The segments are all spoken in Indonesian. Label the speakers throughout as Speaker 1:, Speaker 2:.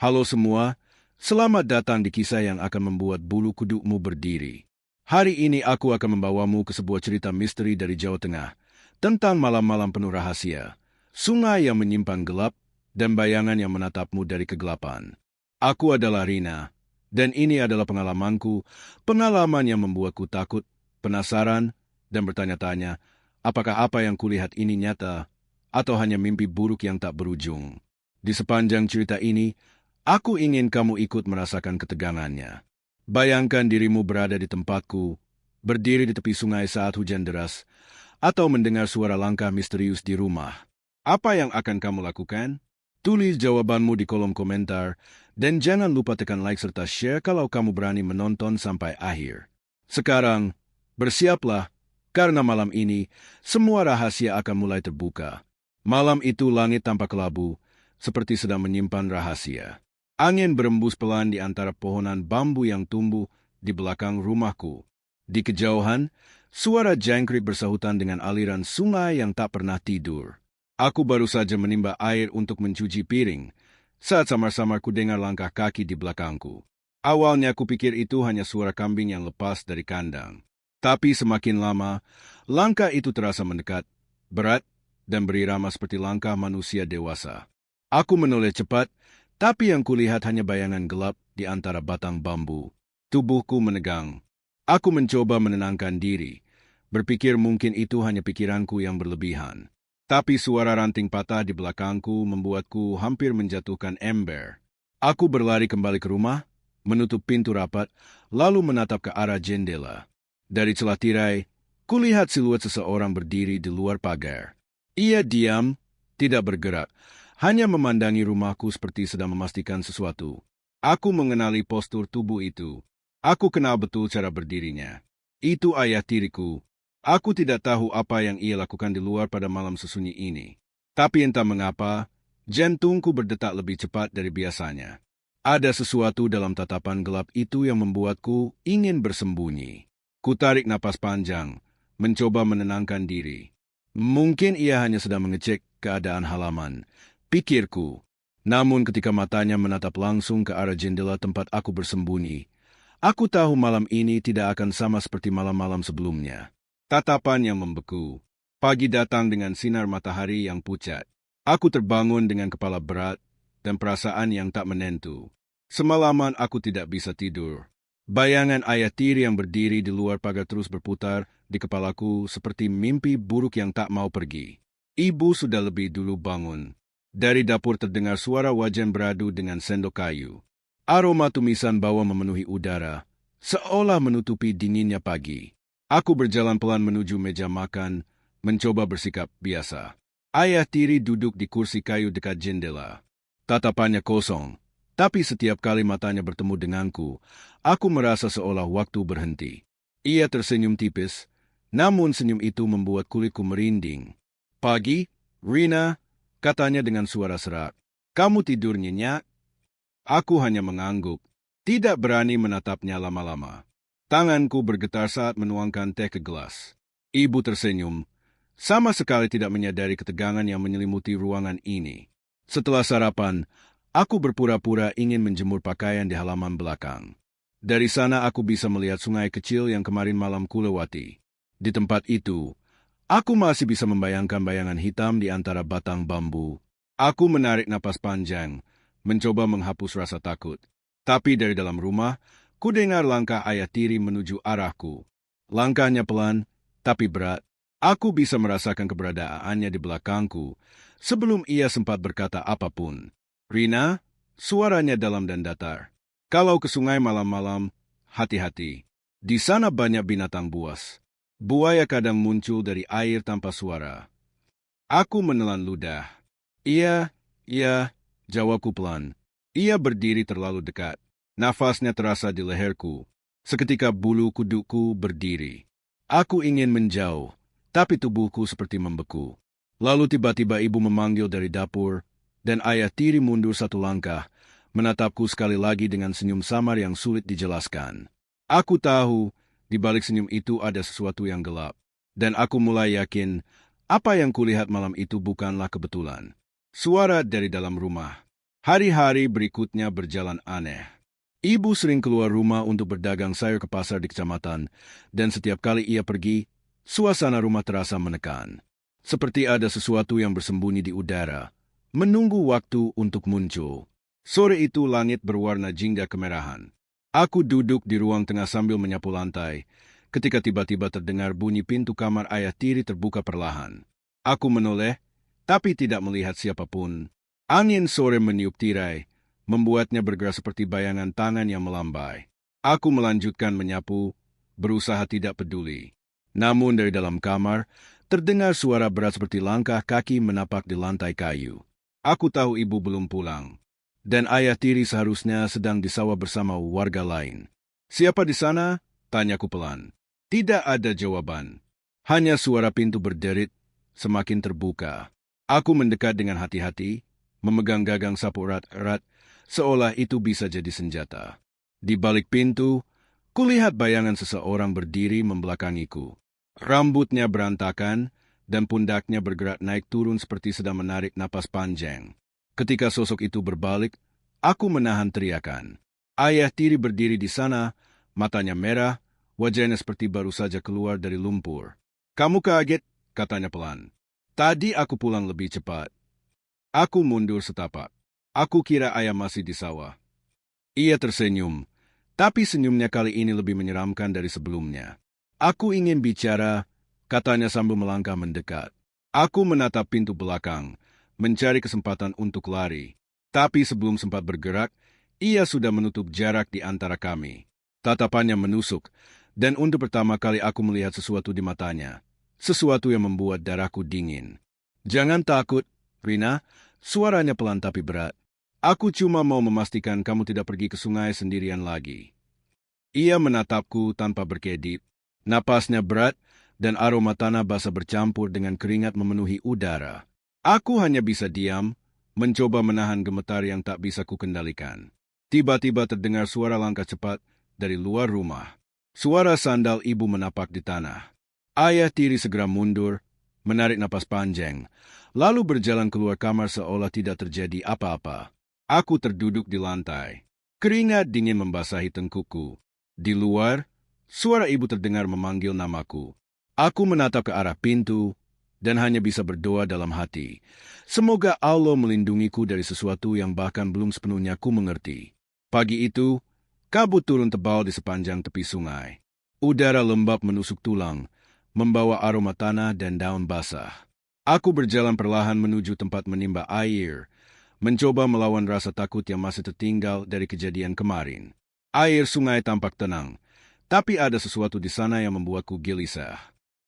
Speaker 1: Halo semua, selamat datang di kisah yang akan membuat bulu kudukmu berdiri. Hari ini aku akan membawamu ke sebuah cerita misteri dari Jawa Tengah, tentang malam-malam penuh rahasia, sungai yang menyimpan gelap, dan bayangan yang menatapmu dari kegelapan. Aku adalah Rina, dan ini adalah pengalamanku, pengalaman yang membuatku takut, penasaran, dan bertanya-tanya, apakah apa yang kulihat ini nyata, atau hanya mimpi buruk yang tak berujung. Di sepanjang cerita ini, aku ingin kamu ikut merasakan ketegangannya. Bayangkan dirimu berada di tempatku, berdiri di tepi sungai saat hujan deras, atau mendengar suara langkah misterius di rumah. Apa yang akan kamu lakukan? Tulis jawabanmu di kolom komentar, dan jangan lupa tekan like serta share kalau kamu berani menonton sampai akhir. Sekarang, bersiaplah, karena malam ini, semua rahasia akan mulai terbuka. Malam itu langit tampak kelabu, seperti sedang menyimpan rahasia. Angin berembus pelan di antara pohonan bambu yang tumbuh di belakang rumahku. Di kejauhan, suara jangkrik bersahutan dengan aliran sungai yang tak pernah tidur. Aku baru saja menimba air untuk mencuci piring, saat samar-samar ku dengar langkah kaki di belakangku. Awalnya kupikir itu hanya suara kambing yang lepas dari kandang. Tapi semakin lama, langkah itu terasa mendekat, berat, dan berirama seperti langkah manusia dewasa. Aku menoleh cepat, tapi yang kulihat hanya bayangan gelap di antara batang bambu. Tubuhku menegang. Aku mencoba menenangkan diri, berpikir mungkin itu hanya pikiranku yang berlebihan. Tapi suara ranting patah di belakangku membuatku hampir menjatuhkan ember. Aku berlari kembali ke rumah, menutup pintu rapat, lalu menatap ke arah jendela. Dari celah tirai, kulihat siluet seseorang berdiri di luar pagar. Ia diam, tidak bergerak, hanya memandangi rumahku seperti sedang memastikan sesuatu. Aku mengenali postur tubuh itu. Aku kenal betul cara berdirinya. Itu ayah tiriku. Aku tidak tahu apa yang ia lakukan di luar pada malam sesunyi ini. Tapi entah mengapa, jantungku berdetak lebih cepat dari biasanya. Ada sesuatu dalam tatapan gelap itu yang membuatku ingin bersembunyi. Kutarik napas panjang, mencoba menenangkan diri. Mungkin ia hanya sedang mengecek keadaan halaman, pikirku. Namun ketika matanya menatap langsung ke arah jendela tempat aku bersembunyi, aku tahu malam ini tidak akan sama seperti malam-malam sebelumnya. Tatapan yang membeku. Pagi datang dengan sinar matahari yang pucat. Aku terbangun dengan kepala berat dan perasaan yang tak menentu. Semalaman aku tidak bisa tidur. Bayangan ayah tiri yang berdiri di luar pagar terus berputar di kepalaku seperti mimpi buruk yang tak mau pergi. Ibu sudah lebih dulu bangun. Dari dapur terdengar suara wajan beradu dengan sendok kayu. Aroma tumisan bawang memenuhi udara, seolah menutupi dinginnya pagi. Aku berjalan pelan menuju meja makan, mencoba bersikap biasa. Ayah tiri duduk di kursi kayu dekat jendela. Tatapannya kosong, tapi setiap kali matanya bertemu denganku, aku merasa seolah waktu berhenti. Ia tersenyum tipis, namun senyum itu membuat kulitku merinding. "Pagi, Rina," katanya dengan suara serak. "Kamu tidur nyenyak?" Aku hanya mengangguk, tidak berani menatapnya lama-lama. Tanganku bergetar saat menuangkan teh ke gelas. Ibu tersenyum, sama sekali tidak menyadari ketegangan yang menyelimuti ruangan ini. Setelah sarapan, aku berpura-pura ingin menjemur pakaian di halaman belakang. Dari sana aku bisa melihat sungai kecil yang kemarin malam kulewati. Di tempat itu, aku masih bisa membayangkan bayangan hitam di antara batang bambu. Aku menarik napas panjang, mencoba menghapus rasa takut. Tapi dari dalam rumah, ku dengar langkah ayah tiri menuju arahku. Langkahnya pelan, tapi berat. Aku bisa merasakan keberadaannya di belakangku, sebelum ia sempat berkata apapun. "Rina," suaranya dalam dan datar. "Kalau ke sungai malam-malam, hati-hati. Di sana banyak binatang buas. Buaya kadang muncul dari air tanpa suara." Aku menelan ludah. Iya, jawabku pelan. Ia berdiri terlalu dekat. Nafasnya terasa di leherku. Seketika bulu kudukku berdiri. Aku ingin menjauh, tapi tubuhku seperti membeku. Lalu tiba-tiba ibu memanggil dari dapur, dan ayah tiri mundur satu langkah, menatapku sekali lagi dengan senyum samar yang sulit dijelaskan. Aku tahu, di balik senyum itu ada sesuatu yang gelap. Dan aku mulai yakin, apa yang kulihat malam itu bukanlah kebetulan. Suara dari dalam rumah. Hari-hari berikutnya berjalan aneh. Ibu sering keluar rumah untuk berdagang sayur ke pasar di kecamatan, dan setiap kali ia pergi, suasana rumah terasa menekan. Seperti ada sesuatu yang bersembunyi di udara, menunggu waktu untuk muncul. Sore itu langit berwarna jingga kemerahan. Aku duduk di ruang tengah sambil menyapu lantai, ketika tiba-tiba terdengar bunyi pintu kamar ayah tiri terbuka perlahan. Aku menoleh, tapi tidak melihat siapapun. Angin sore meniup tirai, membuatnya bergerak seperti bayangan tangan yang melambai. Aku melanjutkan menyapu, berusaha tidak peduli. Namun dari dalam kamar, terdengar suara berat seperti langkah kaki menapak di lantai kayu. Aku tahu ibu belum pulang, dan ayah tiri seharusnya sedang di sawah bersama warga lain. "Siapa di sana?" tanyaku pelan. Tidak ada jawaban. Hanya suara pintu berderit, semakin terbuka. Aku mendekat dengan hati-hati, memegang gagang sapu erat-erat, seolah itu bisa jadi senjata. Di balik pintu, kulihat bayangan seseorang berdiri membelakangiku. Rambutnya berantakan, dan pundaknya bergerak naik turun seperti sedang menarik napas panjang. Ketika sosok itu berbalik, aku menahan teriakan. Ayah tiri berdiri di sana, matanya merah, wajahnya seperti baru saja keluar dari lumpur. "Kamu kaget?" katanya pelan. "Tadi aku pulang lebih cepat." Aku mundur setapak. Aku kira ayah masih di sawah. Ia tersenyum, tapi senyumnya kali ini lebih menyeramkan dari sebelumnya. "Aku ingin bicara," katanya sambil melangkah mendekat. Aku menatap pintu belakang, mencari kesempatan untuk lari. Tapi sebelum sempat bergerak, ia sudah menutup jarak di antara kami. Tatapannya menusuk, dan untuk pertama kali aku melihat sesuatu di matanya. Sesuatu yang membuat darahku dingin. "Jangan takut, Rina," suaranya pelan tapi berat. "Aku cuma mau memastikan kamu tidak pergi ke sungai sendirian lagi." Ia menatapku tanpa berkedip. Napasnya berat, dan aroma tanah basah bercampur dengan keringat memenuhi udara. Aku hanya bisa diam, mencoba menahan gemetar yang tak bisa kukendalikan. Tiba-tiba terdengar suara langkah cepat dari luar rumah. Suara sandal ibu menapak di tanah. Ayah tiri segera mundur, menarik napas panjang, lalu berjalan keluar kamar seolah tidak terjadi apa-apa. Aku terduduk di lantai. Keringat dingin membasahi tengkukku. Di luar, suara ibu terdengar memanggil namaku. Aku menatap ke arah pintu, dan hanya bisa berdoa dalam hati. Semoga Allah melindungiku dari sesuatu yang bahkan belum sepenuhnya ku mengerti. Pagi itu, kabut turun tebal di sepanjang tepi sungai. Udara lembab menusuk tulang, membawa aroma tanah dan daun basah. Aku berjalan perlahan menuju tempat menimba air, mencoba melawan rasa takut yang masih tertinggal dari kejadian kemarin. Air sungai tampak tenang, tapi ada sesuatu di sana yang membuatku gelisah.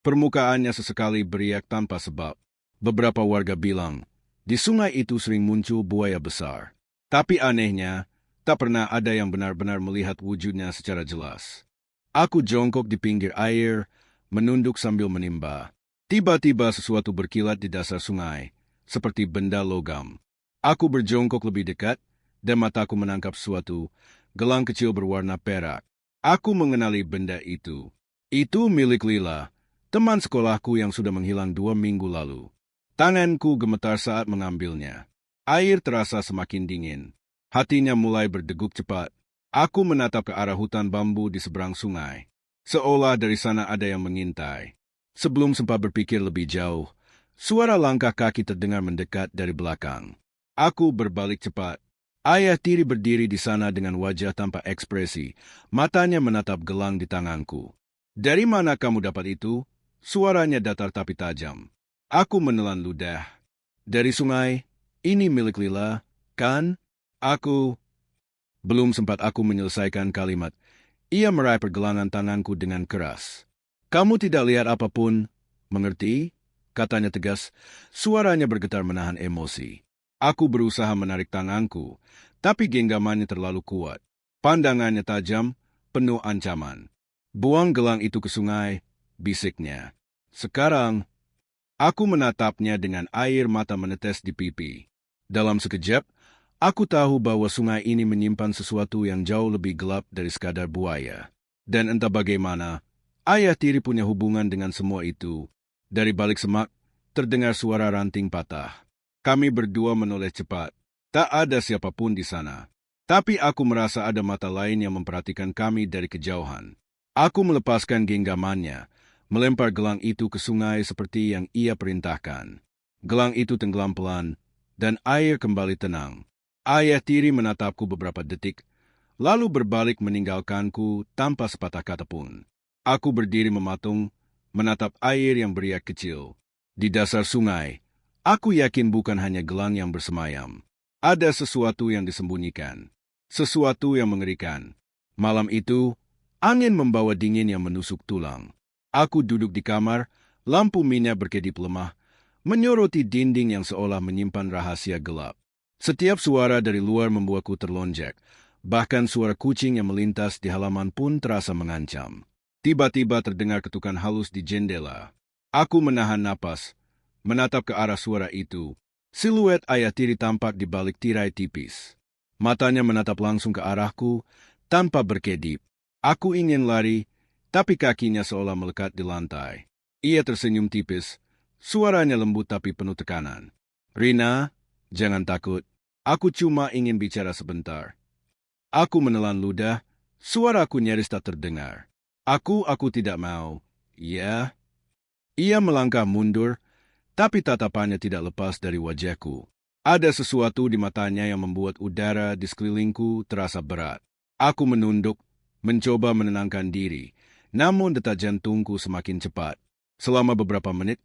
Speaker 1: Permukaannya sesekali beriak tanpa sebab. Beberapa warga bilang, di sungai itu sering muncul buaya besar. Tapi anehnya, tak pernah ada yang benar-benar melihat wujudnya secara jelas. Aku jongkok di pinggir air, menunduk sambil menimba. Tiba-tiba sesuatu berkilat di dasar sungai, seperti benda logam. Aku berjongkok lebih dekat, dan mataku menangkap sesuatu, gelang kecil berwarna perak. Aku mengenali benda itu. Itu milik Lila, teman sekolahku yang sudah menghilang 2 minggu lalu. Tanganku gemetar saat mengambilnya. Air terasa semakin dingin. Hatinya mulai berdegup cepat. Aku menatap ke arah hutan bambu di seberang sungai. Seolah dari sana ada yang mengintai. Sebelum sempat berpikir lebih jauh, suara langkah kaki terdengar mendekat dari belakang. Aku berbalik cepat. Ayah tiri berdiri di sana dengan wajah tanpa ekspresi, matanya menatap gelang di tanganku. "Dari mana kamu dapat itu?" Suaranya datar tapi tajam. Aku menelan ludah. "Dari sungai. Ini milik Lila, kan?" Belum sempat aku menyelesaikan kalimat, ia meraih pergelangan tanganku dengan keras. "Kamu tidak lihat apapun, mengerti?" katanya tegas, suaranya bergetar menahan emosi. Aku berusaha menarik tanganku, tapi genggamannya terlalu kuat. Pandangannya tajam, penuh ancaman. "Buang gelang itu ke sungai," bisiknya. Sekarang, aku menatapnya dengan air mata menetes di pipi. Dalam sekejap, aku tahu bahwa sungai ini menyimpan sesuatu yang jauh lebih gelap dari sekadar buaya. Dan entah bagaimana, ayah tiri punya hubungan dengan semua itu. Dari balik semak, terdengar suara ranting patah. Kami berdua menoleh cepat. Tak ada siapapun di sana. Tapi aku merasa ada mata lain yang memperhatikan kami dari kejauhan. Aku melepaskan genggamannya, melempar gelang itu ke sungai seperti yang ia perintahkan. Gelang itu tenggelam pelan, dan air kembali tenang. Ayah tiri menatapku beberapa detik, lalu berbalik meninggalkanku tanpa sepatah kata pun. Aku berdiri mematung, menatap air yang beriak kecil. Di dasar sungai, aku yakin bukan hanya gelang yang bersemayam. Ada sesuatu yang disembunyikan. Sesuatu yang mengerikan. Malam itu, angin membawa dingin yang menusuk tulang. Aku duduk di kamar, lampu minyak berkedip lemah, menyoroti dinding yang seolah menyimpan rahasia gelap. Setiap suara dari luar membuatku terlonjak. Bahkan suara kucing yang melintas di halaman pun terasa mengancam. Tiba-tiba terdengar ketukan halus di jendela. Aku menahan napas, menatap ke arah suara itu. Siluet ayah tiri tampak di balik tirai tipis. Matanya menatap langsung ke arahku, tanpa berkedip. Aku ingin lari, tapi kakinya seolah melekat di lantai. Ia tersenyum tipis, suaranya lembut tapi penuh tekanan. Rina, jangan takut. Aku cuma ingin bicara sebentar. Aku menelan ludah, suaraku nyaris tak terdengar. Aku tidak mau. Ya. Ia melangkah mundur, tapi tatapannya tidak lepas dari wajahku. Ada sesuatu di matanya yang membuat udara di sekelilingku terasa berat. Aku menunduk, mencoba menenangkan diri, namun detak jantungku semakin cepat. Selama beberapa menit,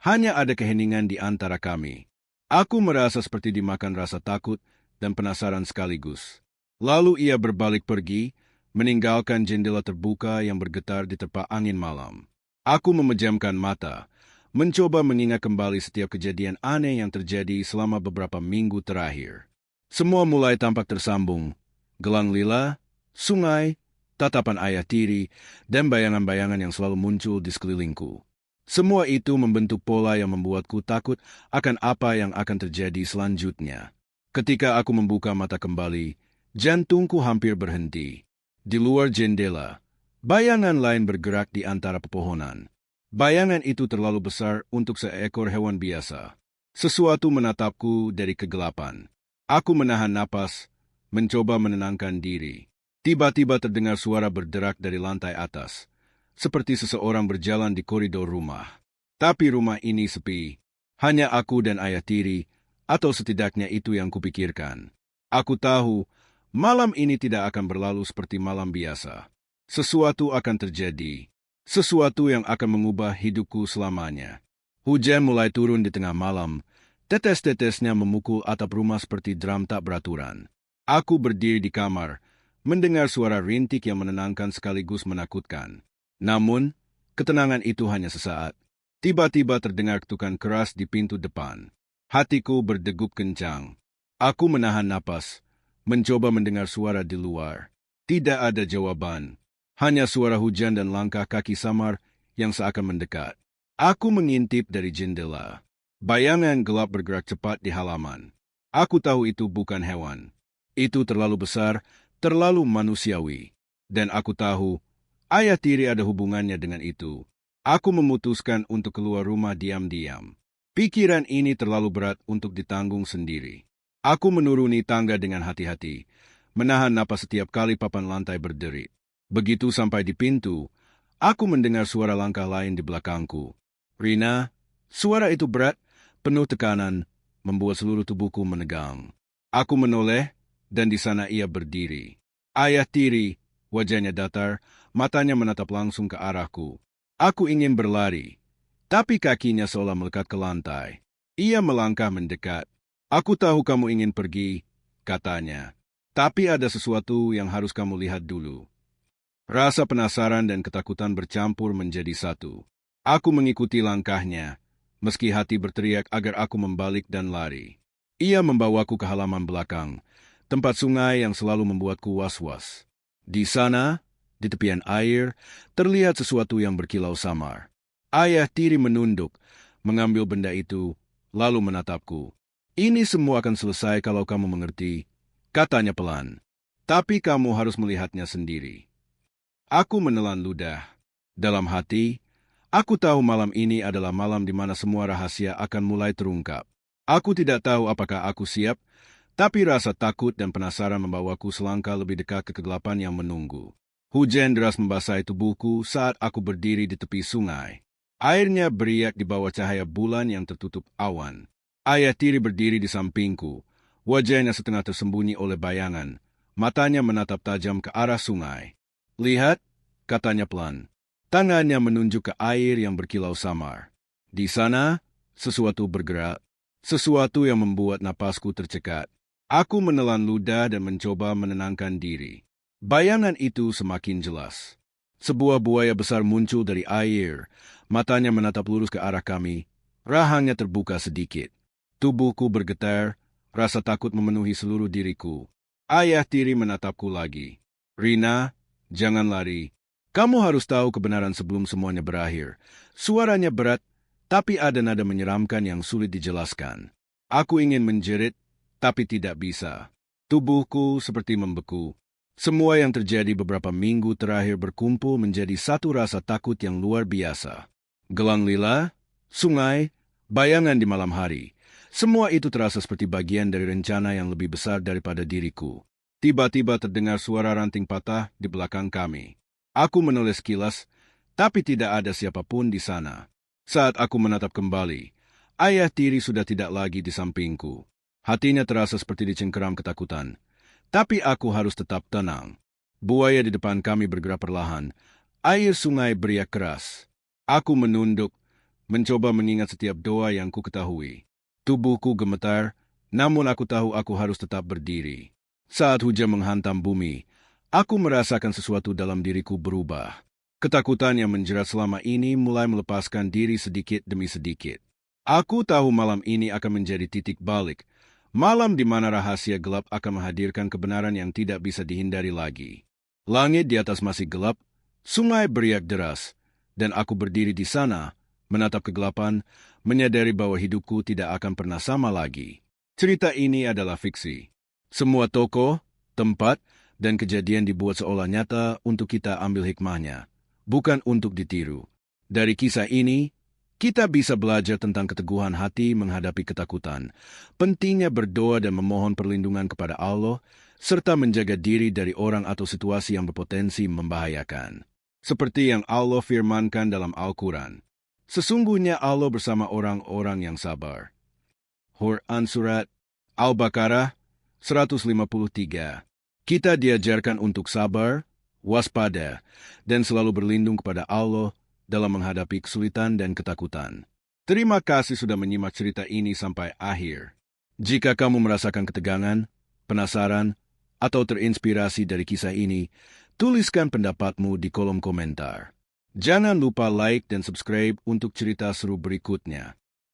Speaker 1: hanya ada keheningan di antara kami. Aku merasa seperti dimakan rasa takut dan penasaran sekaligus. Lalu ia berbalik pergi, meninggalkan jendela terbuka yang bergetar di terpa angin malam. Aku memejamkan mata, mencoba mengingat kembali setiap kejadian aneh yang terjadi selama beberapa minggu terakhir. Semua mulai tampak tersambung. Gelang lila, sungai, tatapan ayah tiri, dan bayangan-bayangan yang selalu muncul di sekelilingku. Semua itu membentuk pola yang membuatku takut akan apa yang akan terjadi selanjutnya. Ketika aku membuka mata kembali, jantungku hampir berhenti. Di luar jendela, bayangan lain bergerak di antara pepohonan. Bayangan itu terlalu besar untuk seekor hewan biasa. Sesuatu menatapku dari kegelapan. Aku menahan napas, mencoba menenangkan diri. Tiba-tiba terdengar suara berderak dari lantai atas, seperti seseorang berjalan di koridor rumah. Tapi rumah ini sepi. Hanya aku dan ayah tiri, atau setidaknya itu yang kupikirkan. Aku tahu, malam ini tidak akan berlalu seperti malam biasa. Sesuatu akan terjadi. Sesuatu yang akan mengubah hidupku selamanya. Hujan mulai turun di tengah malam. Tetes-tetesnya memukul atap rumah seperti drum tak beraturan. Aku berdiri di kamar, mendengar suara rintik yang menenangkan sekaligus menakutkan. Namun, ketenangan itu hanya sesaat. Tiba-tiba terdengar ketukan keras di pintu depan. Hatiku berdegup kencang. Aku menahan napas, mencoba mendengar suara di luar. Tidak ada jawaban. Hanya suara hujan dan langkah kaki samar yang seakan mendekat. Aku mengintip dari jendela. Bayangan gelap bergerak cepat di halaman. Aku tahu itu bukan hewan. Itu terlalu besar, terlalu manusiawi. Dan aku tahu, ayah tiri ada hubungannya dengan itu. Aku memutuskan untuk keluar rumah diam-diam. Pikiran ini terlalu berat untuk ditanggung sendiri. Aku menuruni tangga dengan hati-hati, menahan napas setiap kali papan lantai berderit. Begitu sampai di pintu, aku mendengar suara langkah lain di belakangku. Rina, suara itu berat, penuh tekanan, membuat seluruh tubuhku menegang. Aku menoleh, dan di sana ia berdiri. Ayah tiri, wajahnya datar, matanya menatap langsung ke arahku. Aku ingin berlari, tapi kakinya seolah melekat ke lantai. Ia melangkah mendekat. Aku tahu kamu ingin pergi, katanya. Tapi ada sesuatu yang harus kamu lihat dulu. Rasa penasaran dan ketakutan bercampur menjadi satu. Aku mengikuti langkahnya, meski hati berteriak agar aku membalik dan lari. Ia membawaku ke halaman belakang, tempat sungai yang selalu membuatku was-was. Di sana, di tepian air, terlihat sesuatu yang berkilau samar. Ayah tiri menunduk, mengambil benda itu, lalu menatapku. Ini semua akan selesai kalau kamu mengerti, katanya pelan. Tapi kamu harus melihatnya sendiri. Aku menelan ludah. Dalam hati, aku tahu malam ini adalah malam di mana semua rahasia akan mulai terungkap. Aku tidak tahu apakah aku siap, Tapi rasa takut dan penasaran membawaku selangkah lebih dekat ke kegelapan yang menunggu. Hujan deras membasahi tubuhku saat aku berdiri di tepi sungai. Airnya beriak di bawah cahaya bulan yang tertutup awan. Ayah tiri berdiri di sampingku, wajahnya setengah tersembunyi oleh bayangan. Matanya menatap tajam ke arah sungai. "Lihat," katanya pelan. Tangannya menunjuk ke air yang berkilau samar. Di sana, sesuatu bergerak, sesuatu yang membuat napasku tercekat. Aku menelan ludah dan mencoba menenangkan diri. Bayangan itu semakin jelas. Sebuah buaya besar muncul dari air, matanya menatap lurus ke arah kami, rahangnya terbuka sedikit. Tubuhku bergetar, rasa takut memenuhi seluruh diriku. Ayah tiri menatapku lagi. "Rina, jangan lari. Kamu harus tahu kebenaran sebelum semuanya berakhir." Suaranya berat, tapi ada nada menyeramkan yang sulit dijelaskan. Aku ingin menjerit, tapi tidak bisa. Tubuhku seperti membeku. Semua yang terjadi beberapa minggu terakhir berkumpul menjadi satu rasa takut yang luar biasa. Gelang lila, sungai, bayangan di malam hari. Semua itu terasa seperti bagian dari rencana yang lebih besar daripada diriku. Tiba-tiba terdengar suara ranting patah di belakang kami. Aku menoleh sekilas, tapi tidak ada siapapun di sana. Saat aku menatap kembali, ayah tiri sudah tidak lagi di sampingku. Hatinya terasa seperti dicengkeram ketakutan. Tapi aku harus tetap tenang. Buaya di depan kami bergerak perlahan. Air sungai beriak keras. Aku menunduk, mencoba mengingat setiap doa yang ku ketahui. Tubuhku gemetar, namun aku tahu aku harus tetap berdiri. Saat hujan menghantam bumi, aku merasakan sesuatu dalam diriku berubah. Ketakutan yang menjerat selama ini mulai melepaskan diri sedikit demi sedikit. Aku tahu malam ini akan menjadi titik balik. Malam di mana rahasia gelap akan menghadirkan kebenaran yang tidak bisa dihindari lagi. Langit di atas masih gelap, sungai beriak deras, dan aku berdiri di sana, menatap kegelapan, menyadari bahwa hidupku tidak akan pernah sama lagi. Cerita ini adalah fiksi. Semua tokoh, tempat, dan kejadian dibuat seolah nyata untuk kita ambil hikmahnya, bukan untuk ditiru. Dari kisah ini, kita bisa belajar tentang keteguhan hati menghadapi ketakutan, pentingnya berdoa dan memohon perlindungan kepada Allah, serta menjaga diri dari orang atau situasi yang berpotensi membahayakan. Seperti yang Allah firmankan dalam Al-Quran, "Sesungguhnya Allah bersama orang-orang yang sabar." Quran Surat Al-Baqarah 153. Kita diajarkan untuk sabar, waspada, dan selalu berlindung kepada Allah dalam menghadapi kesulitan dan ketakutan. Terima kasih sudah menyimak cerita ini sampai akhir. Jika kamu merasakan ketegangan, penasaran, atau terinspirasi dari kisah ini, tuliskan pendapatmu di kolom komentar. Jangan lupa like dan subscribe untuk cerita seru berikutnya.